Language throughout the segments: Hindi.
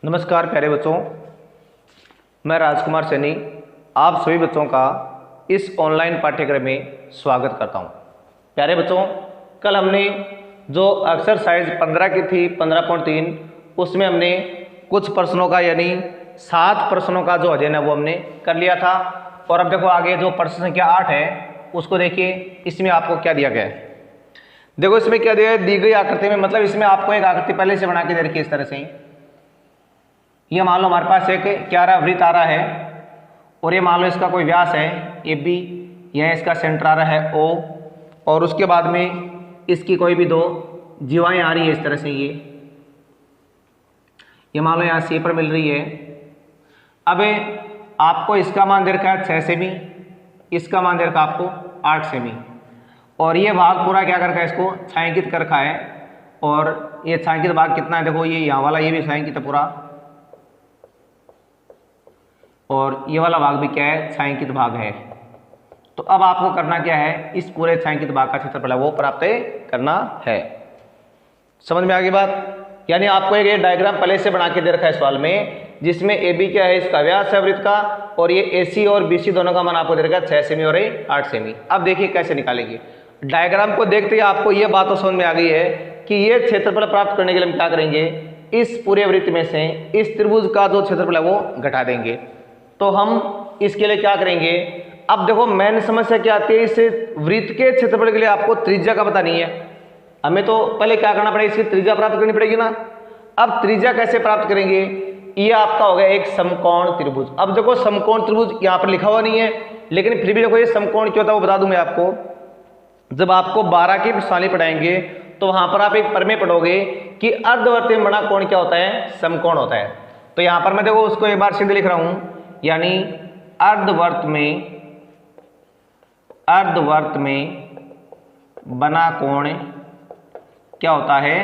नमस्कार प्यारे बच्चों, मैं राजकुमार सैनी आप सभी बच्चों का इस ऑनलाइन पाठ्यक्रम में स्वागत करता हूं। प्यारे बच्चों, कल हमने जो एक्सरसाइज 15 की थी 15.3 उसमें हमने कुछ प्रश्नों का यानी 7 प्रश्नों का जो अध्ययन है वो हमने कर लिया था। और अब देखो आगे जो प्रश्न संख्या 8 है उसको देखिए, इसमें आपको क्या दिया गया है। देखो इसमें क्या दिया है, दी गई आकृति में, मतलब इसमें आपको एक आकृति पहले से बना के दे रखी है इस तरह से। ये मान लो हमारे पास एक क्या रहा, वृत्त आ रहा है और ये मान लो इसका कोई व्यास है ए बी, यह इसका सेंटर आ रहा है ओ, और उसके बाद में इसकी कोई भी दो जीवाएं आ रही है इस तरह से। ये मान लो यहाँ सी पर मिल रही है। अब आपको इसका मान दे रखा है 6 सेमी, इसका मान दे रखा आपको 8 सेमी, और ये भाग पूरा क्या कर रखा है, इसको छायांकित कर रखा है। और ये छायांकित भाग कितना है, देखो ये यहाँ वाला ये भी छायांकित है पूरा, और ये वाला भाग भी क्या है, छायांकित भाग है। तो अब आपको करना क्या है, इस पूरे छायांकित भाग का क्षेत्रफल है वो प्राप्त करना है। समझ में आ गई बात। यानी आपको एक डायग्राम पहले से बना के दे रखा है सवाल में, जिसमें ए बी क्या है, इसका व्यास है वृत्त का, और ये ए सी और बी सी दोनों का मान आपको दे रखा है 6 सेमी और 8 सेमी। अब देखिए कैसे निकालेंगे। डायग्राम को देखते ही आपको ये बात तो समझ में आ गई है कि ये क्षेत्रफल प्राप्त करने के लिए हम क्या करेंगे, इस पूरे वृत्त में से इस त्रिभुज का जो क्षेत्रफल है वो घटा देंगे। तो हम इसके लिए क्या करेंगे, अब देखो मेन समस्या क्या आती है, इस वृत्त के क्षेत्रफल के लिए आपको त्रिज्या का पता नहीं है। हमें तो पहले क्या करना पड़ेगा, इसकी त्रिज्या प्राप्त करनी पड़ेगी ना। अब त्रिज्या कैसे प्राप्त करेंगे, ये आपका हो गया एक समकोण त्रिभुज। अब देखो समकोण त्रिभुज यहाँ पर लिखा हुआ नहीं है, लेकिन फिर भी देखो ये समकोण क्यों होता है वो बता दूं मैं आपको। जब आपको 12 की प्रश्नावली पढ़ाएंगे तो वहां पर आप एक प्रमेय पढ़ोगे कि अर्धवर्त में बना कोण क्या होता है, समकोण होता है। तो यहाँ पर मैं देखो उसको एक बार सीधे लिख रहा हूं, यानी अर्धवर्त में बना कोण क्या होता है,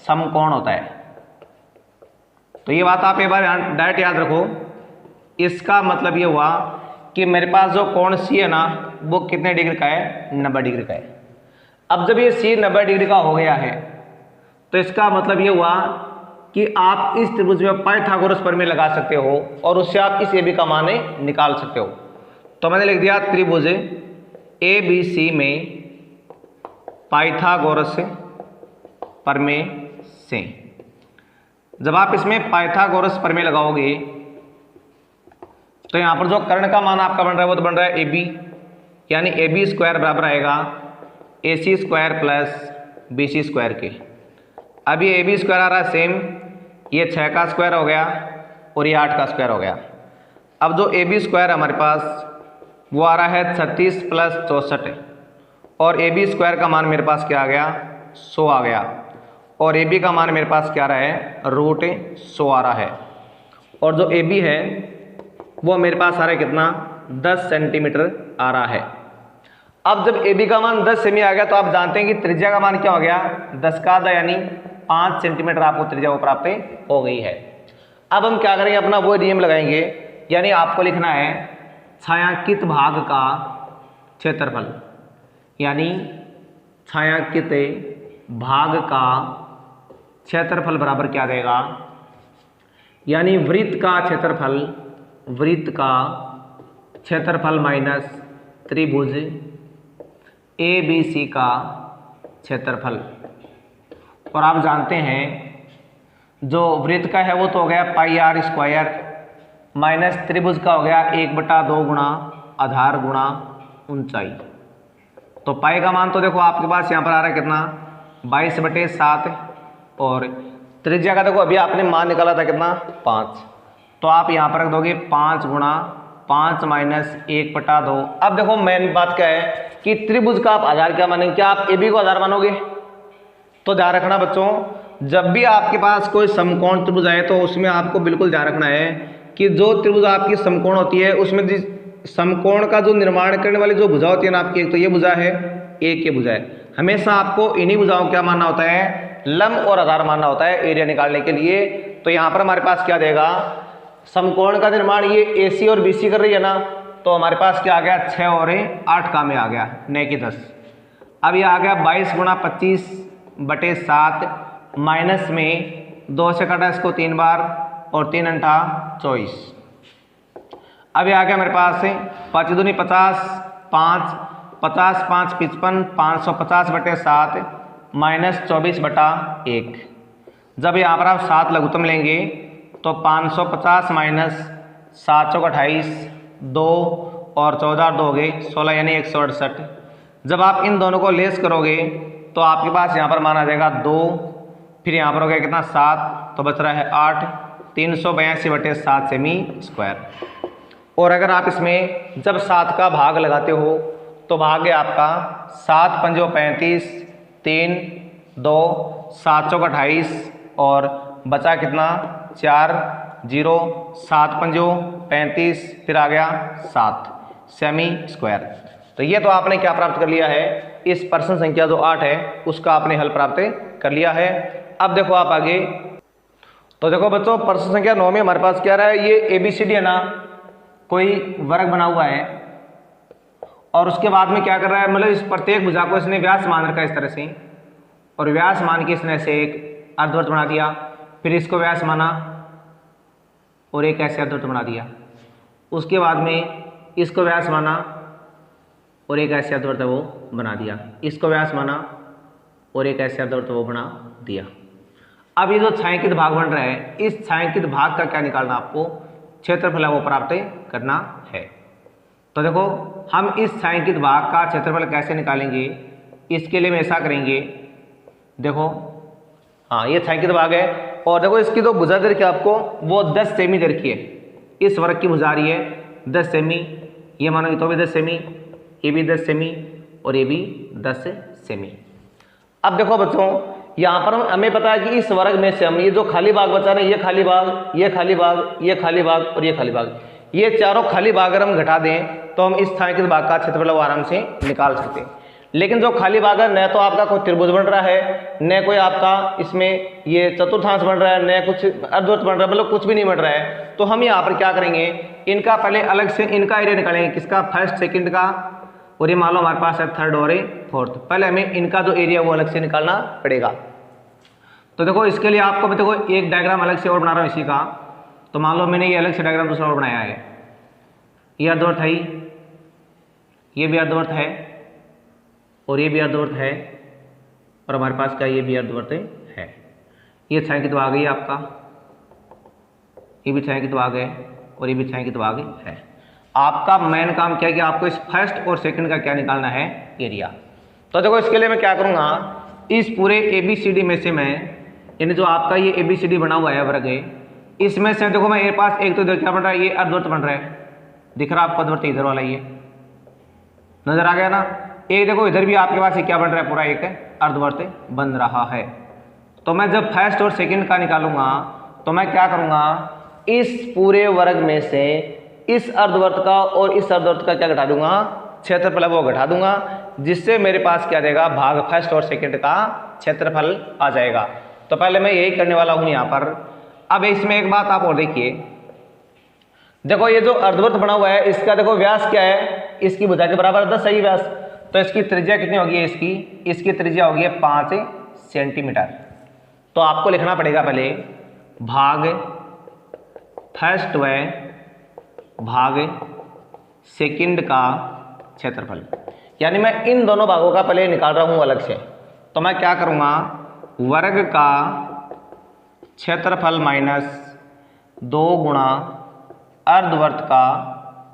समकोण होता है। तो ये बात आप एक बार डायरेक्ट याद रखो। इसका मतलब ये हुआ कि मेरे पास जो कोण सी है ना वो कितने डिग्री का है, 90 डिग्री का है। अब जब ये सी 90 डिग्री का हो गया है तो इसका मतलब ये हुआ कि आप इस त्रिभुज में पाइथागोरस प्रमेय लगा सकते हो और उससे आप इस ए बी का मान निकाल सकते हो। तो मैंने लिख दिया त्रिभुज ए बी सी में पाइथागोरस प्रमेय से। जब आप इसमें पाइथागोरस प्रमेय लगाओगे तो यहाँ पर जो कर्ण का मान आपका बन रहा है वो तो बन रहा है ए बी, यानी ए बी स्क्वायर बराबर आएगा A C square plus B C square के। अब ये ए बी स्क्वायर आ रहा है सेम, ये 6 का स्क्वायर हो गया और ये 8 का स्क्वायर हो गया। अब जो ए बी स्क्वायर हमारे पास वो आ रहा है 36 प्लस 64, और ए बी स्क्वायर का मान मेरे पास क्या आ गया, 100 आ गया, और ए बी का मान मेरे पास क्या आ रहा है, √100 आ रहा है। और जो ए बी है वो मेरे पास आ रहा है कितना, 10 सेंटीमीटर आ रहा है। अब जब ए बी का मान 10 सेमी आ गया तो आप जानते हैं कि त्रिज्या का मान क्या हो गया, 10 का आधा यानी 5 सेंटीमीटर आपको त्रिज्या वो प्राप्त हो गई है। अब हम क्या करेंगे, अपना वो नियम लगाएंगे, यानी आपको लिखना है छायांकित भाग का क्षेत्रफल, यानी छायांकित भाग का क्षेत्रफल बराबर क्या देगा, यानी वृत्त का क्षेत्रफल माइनस त्रिभुज ए बी सी का क्षेत्रफल। और आप जानते हैं जो वृत्त का है वो तो हो गया पाई आर स्क्वायर, माइनस त्रिभुज का हो गया 1/2 गुणा आधार गुणा ऊंचाई। तो पाई का मान तो देखो आपके पास यहाँ पर आ रहा है कितना, 22/7, और त्रिज्या का देखो अभी आपने मान निकाला था कितना, 5। तो आप यहाँ पर रख दोगे 5 गुणा 5 माइनस 1/2। अब देखो मेन बात क्या है कि त्रिभुज का आप आधार क्या मानेंगे, क्या आप ए बी को आधार मानोगे। तो ध्यान रखना बच्चों, जब भी आपके पास कोई समकोण त्रिभुज आए तो उसमें आपको बिल्कुल ध्यान रखना है कि जो त्रिभुज आपकी समकोण होती है उसमें जिस समकोण का जो निर्माण करने वाली जो भुजा होती है ना आपकी, एक तो ये भुजा है, एक ये भुजा है। हमेशा आपको इन्हीं भुजाओं क्या मानना होता है, लंब और आधार मानना होता है एरिया निकालने के लिए। तो यहाँ पर हमारे पास क्या देगा, समकोण का निर्माण ये ए सी और बी सी कर रही है ना, तो हमारे पास क्या आ गया, 6 और 8 का में आ गया 9 की 10। अब ये आ गया 22 गुणा 25/7, माइनस में 2 से काटा इसको 3 बार, और 3 अंठा 24। अब ये आ गया मेरे पास 5 दूनी 50, 5 50 5 55, 550/7 -24/1। जब यहाँ पर आप 7 लघुत्तम लेंगे तो 550 माइनस 7 चौक 28, 2 और 14 2 हो गए 16 यानी 168। जब आप इन दोनों को लेस करोगे तो आपके पास यहाँ पर मान आ जाएगा 2, फिर यहाँ पर हो गया कितना 7, तो बच रहा है 8, 382/7 सेमी स्क्वायर। और अगर आप इसमें जब 7 का भाग लगाते हो तो भाग है आपका 7 पंजो 35, 3 2 7 चौक 28 और बचा कितना 4 0 7 पंजो 35, फिर आ गया 7 सेमी स्क्वायर। तो ये तो आपने क्या प्राप्त कर लिया है, इस प्रश्न संख्या जो 8 है उसका आपने हल प्राप्त कर लिया है। अब देखो आप आगे, तो देखो बच्चों प्रश्न संख्या 9 में हमारे पास क्या रहा है, ये ABCD है ना, कोई वर्ग बना हुआ है और उसके बाद में क्या कर रहा है, मतलब इस प्रत्येक भुजा को इसने व्यास मान रखा है इस तरह से, और व्यास मान के इसने ऐसे एक अर्धवृत्त बना दिया, फिर इसको व्यास माना और एक ऐसे अर्धवृत्त बना दिया, उसके बाद में इसको व्यास माना और एक ऐसे अर्धवृत्त वो बना दिया, इसको व्यास माना और एक ऐसे अर्धवृत्त वो बना दिया। अब ये जो छायांकित भाग बन रहा है, इस छायांकित भाग का क्या निकालना, आपको क्षेत्रफल वो प्राप्त करना है। तो देखो हम इस छायांकित भाग का क्षेत्रफल कैसे निकालेंगे, इसके लिए हम ऐसा करेंगे, देखो हाँ ये छायांकित भाग है और देखो इसकी जो भुजा दर की आपको वो 10 सेमी दर की है, इस वर्ग की भुजा आ रही है 10 सेमी, ये मानोगे तो भी 10 सेमी, ये भी 10 सेमी और ये भी 10 सेमी। अब देखो बच्चों यहाँ पर हमें पता है कि इस वर्ग में से हम ये जो खाली भाग बचा रहे हैं, ये खाली भाग, ये खाली भाग, ये खाली भाग और ये खाली भाग, ये चारों खाली भाग अगर हम घटा दें तो हम इस छायांकित भाग का क्षेत्रफल आराम से निकाल सकते हैं। लेकिन जो खाली भाग है न तो आपका कोई त्रिभुज बन रहा है, न कोई आपका इसमें ये चतुर्थांश बन रहा है, न कुछ अर्धवृत्त बन रहा है, मतलब कुछ भी नहीं बन रहा है। तो हम यहाँ पर क्या करेंगे, इनका पहले अलग से इनका एरिया निकालेंगे, किसका, फर्स्ट सेकंड का, और ये मान लो हमारे पास है थर्ड और फोर्थ। पहले हमें इनका जो एरिया वो अलग से निकालना पड़ेगा। तो देखो इसके लिए आपको मैं देखो एक डायग्राम अलग से और बना रहा हूँ इसी का। तो मान लो मैंने ये अलग से डायग्राम दूसरा और बनाया है, ये अर्धवृत्त है, ये भी अर्धवृत्त है और ये भी अर्धवृत्त है, और हमारे पास क्या, ये भी अर्धवृत्त है। ये छायांकित भाग है आपका, ये भी छायांकित भाग है और ये भी छायांकित भाग है। आपका मेन काम क्या है कि आपको इस फर्स्ट और सेकंड का क्या निकालना है, एरिया। तो देखो इसके लिए मैं क्या करूँगा, इस पूरे ABCD में से मैं, यानी जो आपका ये ABCD बना हुआ है वर्ग है, इसमें से देखो मैं मेरे पास एक तो इधर क्या बन रहा है, ये अर्धवृत्त बन रहा है, दिख रहा है आपको अर्धवृत्त इधर वाला, ये नजर आ गया ना। एक देखो इधर भी आपके पास ये क्या बन रहा है, पूरा एक अर्धवृत्त बन रहा है। तो मैं जब फर्स्ट और सेकंड का निकालूंगा तो मैं क्या करूंगा, इस पूरे वर्ग में से इस अर्धवृत्त का और इस अर्धवृत्त का क्या घटा दूंगा, क्षेत्रफल वो घटा दूंगा, जिससे मेरे पास क्या देगा, भाग फर्स्ट और सेकंड का क्षेत्रफल आ जाएगा। तो पहले मैं यही करने वाला हूं यहाँ पर। अब इसमें एक बात आप और देखिए, देखो ये जो अर्धवृत्त बना हुआ है इसका देखो व्यास क्या है, इसकी भुजा के बराबर 10 सही व्यास, तो इसकी त्रिज्या कितनी होगी, इसकी त्रिज्या होगी 5 सेंटीमीटर। तो आपको लिखना पड़ेगा पहले भाग फर्स्ट व भाग सेकंड का क्षेत्रफल, यानी मैं इन दोनों भागों का पहले निकाल रहा हूं अलग से। तो मैं क्या करूंगा, वर्ग का क्षेत्रफल माइनस 2 गुणा अर्धवृत्त का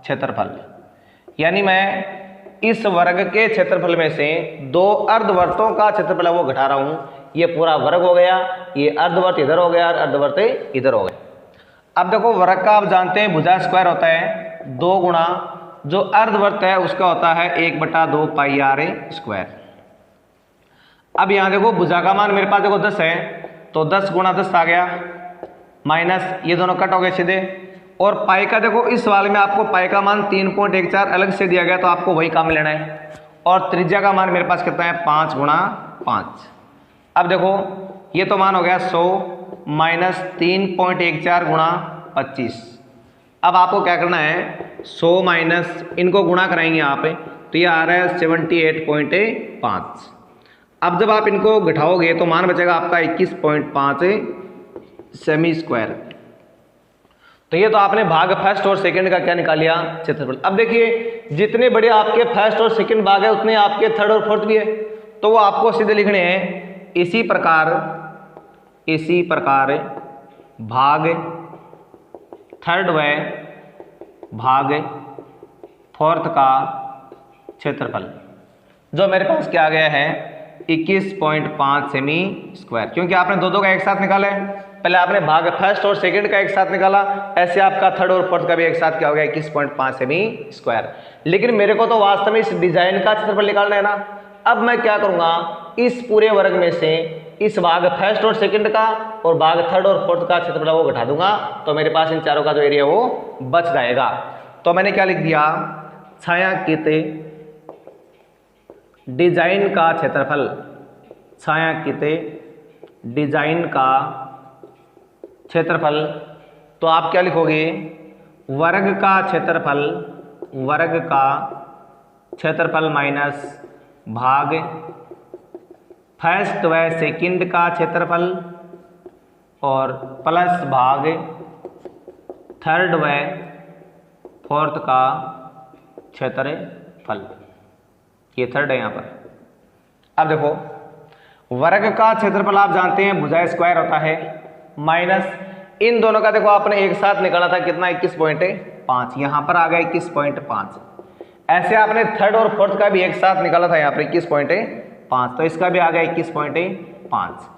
क्षेत्रफल, यानी मैं इस वर्ग के क्षेत्रफल में से 2 अर्धवृत्तों का क्षेत्रफल वो घटा रहा हूं। ये पूरा वर्ग हो गया, ये अर्धवृत्त इधर हो गया और अर्धवृत्त इधर हो गया। अब देखो वर्ग का आप जानते हैं भुजा स्क्वायर होता है 2 गुणा जो अर्धवृत्त है उसका होता है 1/2 पाई r स्क्वायर। अब यहाँ देखो भुजा का मान मेरे पास देखो 10 है, तो 10 गुणा 10 आ गया, माइनस ये दोनों कट हो गए सीधे, और पाई का देखो इस वाले में आपको पाई का मान 3.14 अलग से दिया गया, तो आपको वही काम लेना है। और त्रिज्या का मान मेरे पास कितना है, 5 गुणा 5। अब देखो ये तो मान हो गया 100 माइनस 3.14 गुणा 25। अब आपको क्या करना है, 100 माइनस इनको गुणा कराएंगे यहाँ पे, तो ये आ रहा है 78.5। अब जब आप इनको घटाओगे तो मान बचेगा आपका 21.5 सेमी स्क्वायर। तो ये तो आपने भाग फर्स्ट और सेकंड का क्या निकाल लिया, क्षेत्रफल। अब देखिए जितने बड़े आपके फर्स्ट और सेकंड भाग है उतने आपके थर्ड और फोर्थ भी है, तो वो आपको सीधे लिखने हैं। इसी प्रकार भाग थर्ड व भाग फोर्थ का क्षेत्रफल जो मेरे पास क्या आ गया है 21.5 सेमी स्क्वायर, क्योंकि आपने दो का एक साथ निकाला है। पहले आपने भाग फर्स्ट और सेकंड का एक साथ निकाला, ऐसे आपका थर्ड और फोर्थ का भी एक साथ क्या हो गया 21.5 सेमी स्क्वायर। लेकिन मेरे को तो वास्तव में इस डिजाइन का क्षेत्रफल निकालना है ना। अब मैं क्या करूंगा, इस पूरे वर्ग में से इस भाग फर्स्ट और सेकंड का और भाग थर्ड और फोर्थ का क्षेत्रफल वो घटा दूंगा, तो मेरे पास इन चारों का जो एरिया वो बच जाएगा। तो मैंने क्या लिख दिया, छायांकित डिजाइन का क्षेत्रफल, छायांकित डिजाइन का क्षेत्रफल। तो आप क्या लिखोगे, वर्ग का क्षेत्रफल माइनस भाग फर्स्ट व सेकंड का क्षेत्रफल और प्लस भाग थर्ड व फोर्थ का क्षेत्रफल। ये थर्ड है यहाँ पर। अब देखो वर्ग का क्षेत्रफल आप जानते हैं भुजा स्क्वायर होता है, माइनस इन दोनों का देखो आपने एक साथ निकाला था कितना 21.5, यहाँ पर आ गया 21.5। ऐसे आपने थर्ड और फोर्थ का भी एक साथ निकाला था यहाँ पर 21.5, तो इसका भी आ गया 21.5।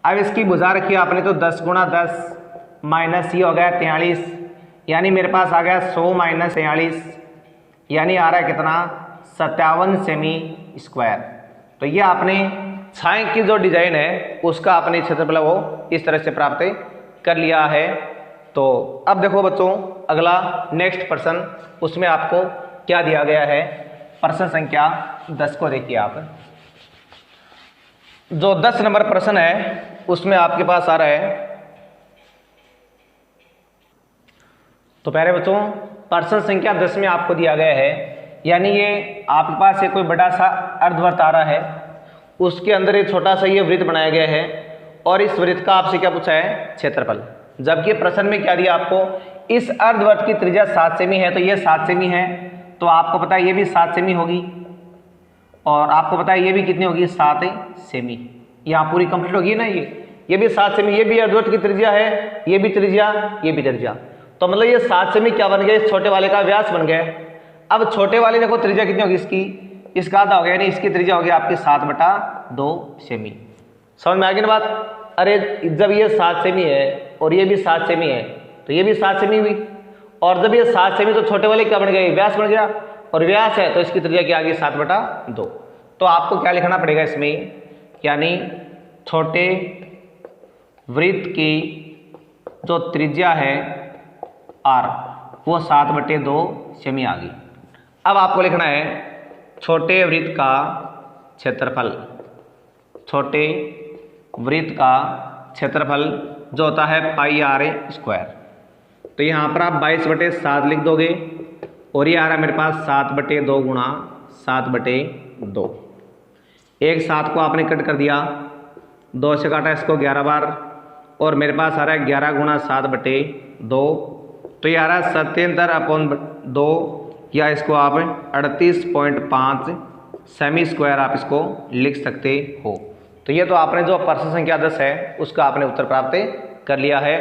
अब इसकी भुजा रखी आपने तो 10 गुणा 10 माइनस ये हो गया 43, यानी मेरे पास आ गया 100 माइनस 43, यानी आ रहा है कितना 57 सेमी स्क्वायर। तो ये आपने छाया की जो डिजाइन है उसका आपने क्षेत्रफल वो इस तरह से प्राप्त कर लिया है। तो अब देखो बच्चों अगला नेक्स्ट प्रश्न, उसमें आपको क्या दिया गया है, प्रश्न संख्या 10 को देखिए आप। जो 10 नंबर प्रश्न है उसमें आपके पास आ रहा है, तो पहले बच्चों प्रश्न संख्या 10 में आपको दिया गया है, यानी ये आपके पास एक कोई बड़ा सा अर्धवृत्त आ रहा है, उसके अंदर एक छोटा सा ये वृत्त बनाया गया है और इस वृत्त का आपसे क्या पूछा है, क्षेत्रफल। जबकि प्रश्न में क्या दिया आपको, इस अर्धवृत्त की त्रिज्या 7 सेमी है, तो ये 7 सेमी है, तो आपको पता है ये भी 7 सेमी होगी और आपको पता है ये भी कितनी होगी 7 सेमी। यहाँ पूरी कंप्लीट होगी ना, ये भी 7 सेमी, ये भी अर्धवृत्त की त्रिज्या है, ये भी त्रिज्या, ये भी त्रिज्या, तो मतलब ये 7 सेमी क्या बन गया, इस छोटे वाले का व्यास बन गया। अब छोटे वाले देखो त्रिज्या कितनी होगी इसकी, इसका आधा हो गया, यानी इसकी त्रिज्या होगी आपकी 7/2 सेमी। समझ में आ गई ना बात। अरे जब ये 7 सेमी है और ये भी 7 सेमी है तो ये भी 7 सेमी हुई, और जब ये 7 सेमी तो छोटे वाले क्या बन गए, व्यास बन गया, और व्यास है तो इसकी त्रिज्या क्या आ गई 7/2। तो आपको क्या लिखना पड़ेगा इसमें, यानी छोटे वृत्त की जो त्रिज्या है r वो 7/2 सेमी आ गई। अब आपको लिखना है छोटे वृत्त का क्षेत्रफल, छोटे वृत्त का क्षेत्रफल जो होता है πr²। तो यहाँ पर आप 22/7 लिख दोगे और ये आ रहा है मेरे पास 7/2 गुणा 7/2। एक 7 को आपने कट कर दिया, 2 से काटा इसको 11 बार, और मेरे पास आ रहा है 11 गुणा 7/2, तो ये आ रहा है 77/2, या इसको आप 38.5 सेमी स्क्वायर आप इसको लिख सकते हो। तो ये तो आपने जो प्रश्न संख्या 10 है उसका आपने उत्तर प्राप्त कर लिया है।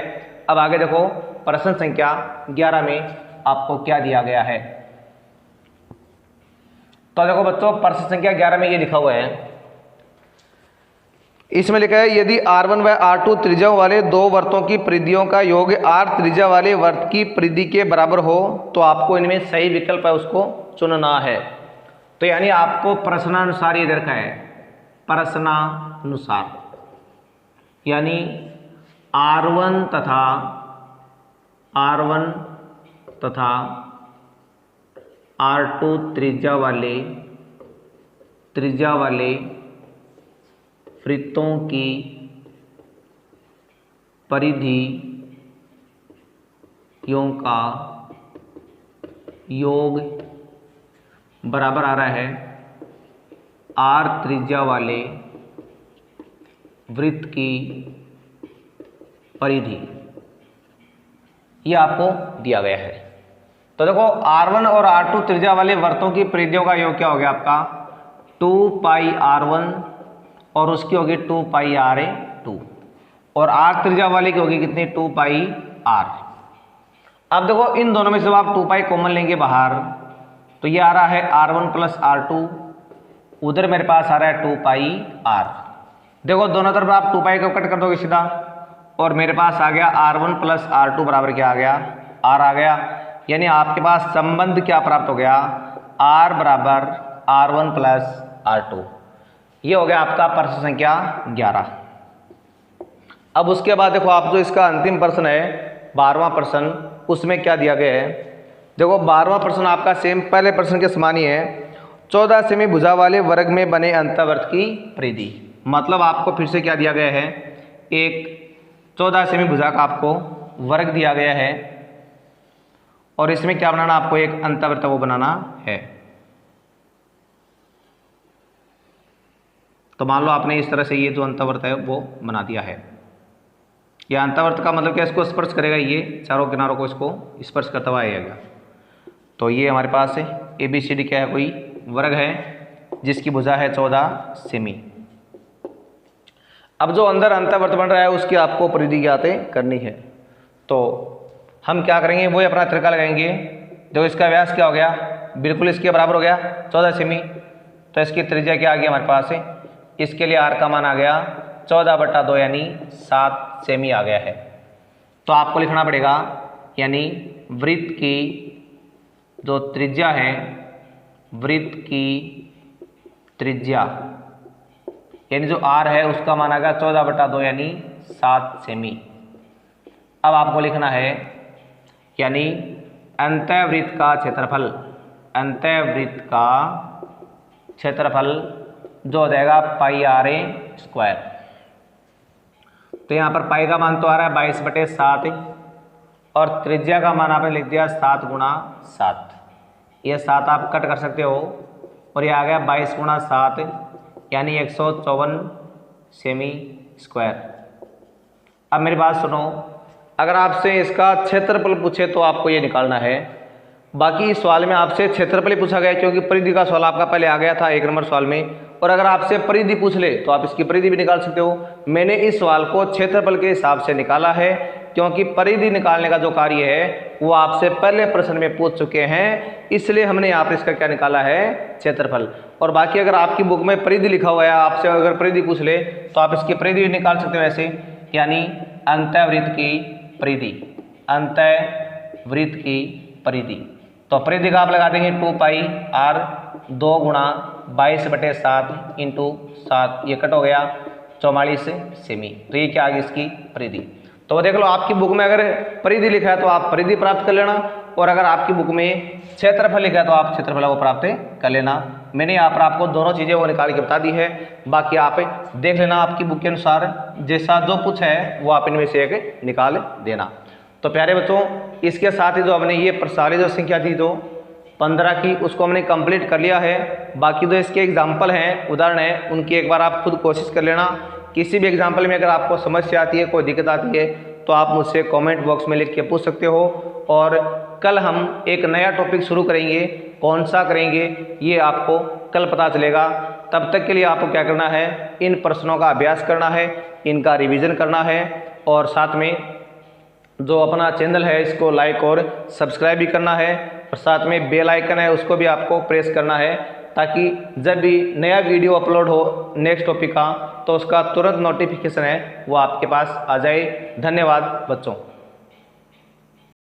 अब आगे देखो प्रश्न संख्या 11 में आपको क्या दिया गया है। तो देखो बच्चों प्रश्न संख्या 11 में ये लिखा हुआ है, इसमें लिखा है यदि R1 व R2 त्रिज्याओं वाले दो वृत्तों की परिधियों का योग R त्रिज्या वाले वृत्त की परिधि के बराबर हो तो आपको इनमें सही विकल्प है उसको चुनना है। तो यानी आपको प्रश्नानुसार ये रखा है, प्रश्नानुसार, यानी R1 तथा R2 त्रिज्या वाले वृत्तों की परिधियों का योग बराबर आ रहा है R त्रिज्या वाले वृत्त की परिधि। ये आपको दिया गया है। तो देखो R1 और R2 त्रिज्या वाले वृत्तों की परिधियों का योग क्या हो गया आपका 2 पाई R1 और उसकी होगी 2 पाई RA2 और R त्रिज्या वाले की होगी कितनी 2 पाई R। अब देखो इन दोनों में से आप 2 पाई कॉमन लेंगे बाहर तो ये आ रहा है R1 प्लस R2, उधर मेरे पास आ रहा है 2 पाई R। देखो दोनों तरफ आप 2 पाई को कट कर दोगे सीधा और मेरे पास आ गया R1 प्लस R2 बराबर क्या आ गया R आ गया। यानी आपके पास संबंध क्या प्राप्त हो गया R बराबर R1 प्लस R2। ये हो गया आपका प्रश्न संख्या 11। अब उसके बाद देखो आप जो इसका अंतिम प्रश्न है 12वां प्रश्न, उसमें क्या दिया गया है। देखो 12वां प्रश्न आपका सेम पहले प्रश्न के समान ही है। 14 सेमी भुजा वाले वर्ग में बने अंतःवर्त की परिधि। मतलब आपको फिर से क्या दिया गया है, एक 14 सेमी भुजा का आपको वर्ग दिया गया है और इसमें क्या बनाना, आपको एक अंतःवर्त वो बनाना है। तो मान लो आपने इस तरह से ये जो अंतःवर्त है वो बना दिया है। यह अंतःवर्त का मतलब क्या, इसको स्पर्श करेगा, ये चारों किनारों को इसको स्पर्श करता हुआ आएगा। तो ये हमारे पास है ABCD क्या है, कोई वर्ग है जिसकी भुजा है 14 सेमी। अब जो अंदर अंतःवर्त बन रहा है उसकी आपको परिधि ज्ञात करनी है। तो हम क्या करेंगे, वो अपना तरीका लगाएंगे। देखो इसका व्यास क्या हो गया, बिल्कुल इसके बराबर हो गया 14 सेमी। तो इसकी त्रिज्या क्या आ गया हमारे पास है, इसके लिए R का मान आ गया 14/2 यानी 7 सेमी आ गया है। तो आपको लिखना पड़ेगा यानी वृत्त की जो त्रिज्या है, वृत्त की त्रिज्या यानी जो R है उसका मान आ गया 14/2 यानी 7 सेमी। अब आपको लिखना है यानी अंतःवृत्त का क्षेत्रफल, अंतःवृत्त का क्षेत्रफल जो हो जाएगा पाई RA²। तो यहाँ पर पाई का मान तो आ रहा है 22/7 और त्रिज्या का मान आपने लिख दिया 7 × 7। ये 7 आप कट कर सकते हो और ये आ गया 22 × 7 यानी 154 सेमी स्क्वायर। अब मेरी बात सुनो, अगर आपसे इसका क्षेत्रफल पूछे तो आपको ये निकालना है। बाकी इस सवाल में आपसे क्षेत्रफल ही पूछा गया क्योंकि परिधि का सवाल आपका पहले आ गया था 1 नंबर सवाल में। और अगर आपसे परिधि पूछ ले तो आप इसकी परिधि भी निकाल सकते हो। मैंने इस सवाल को क्षेत्रफल के हिसाब से निकाला है क्योंकि परिधि निकालने का जो कार्य है वो आपसे पहले प्रश्न में पूछ चुके हैं, इसलिए हमने यहाँ पर इसका क्या निकाला है, क्षेत्रफल। और बाकी अगर आपकी बुक में परिधि लिखा हुआ है, आपसे अगर परिधि पूछ ले तो आप इसकी परिधि भी निकाल सकते हो ऐसे, यानी अंतःवृत्त की परिधि, अंतःवृत्त की परिधि। तो परिधि का आप लगा देंगे 2 पाई R 2 × 22/7 × 7, ये कट हो गया 44 सेमी। तो ये क्या आ गई इसकी परिधि। तो देख लो आपकी बुक में अगर परिधि लिखा है तो आप परिधि प्राप्त कर लेना, और अगर आपकी बुक में क्षेत्रफल लिखा है तो आप क्षेत्रफल को प्राप्त कर लेना। मैंने यहाँ पर आपको दोनों चीज़ें वो निकाल के बता दी है, बाकी आप देख लेना आपकी बुक के अनुसार जैसा जो कुछ है वो आप इनमें से एक निकाल देना। तो प्यारे बच्चों, इसके साथ ही जो हमने ये प्रसारित जो संख्या थी जो 15 की, उसको हमने कंप्लीट कर लिया है। बाकी जो इसके एग्जाम्पल हैं, उदाहरण हैं, उनकी एक बार आप खुद कोशिश कर लेना। किसी भी एग्जाम्पल में अगर आपको समस्या आती है, कोई दिक्कत आती है तो आप मुझसे कमेंट बॉक्स में लिख के पूछ सकते हो। और कल हम एक नया टॉपिक शुरू करेंगे, कौन सा करेंगे ये आपको कल पता चलेगा। तब तक के लिए आपको क्या करना है, इन प्रश्नों का अभ्यास करना है, इनका रिवीजन करना है, और साथ में जो अपना चैनल है इसको लाइक और सब्सक्राइब भी करना है, और साथ में बेल आइकन है उसको भी आपको प्रेस करना है, ताकि जब भी नया वीडियो अपलोड हो नेक्स्ट टॉपिक का तो उसका तुरंत नोटिफिकेशन है वो आपके पास आ जाए। धन्यवाद बच्चों।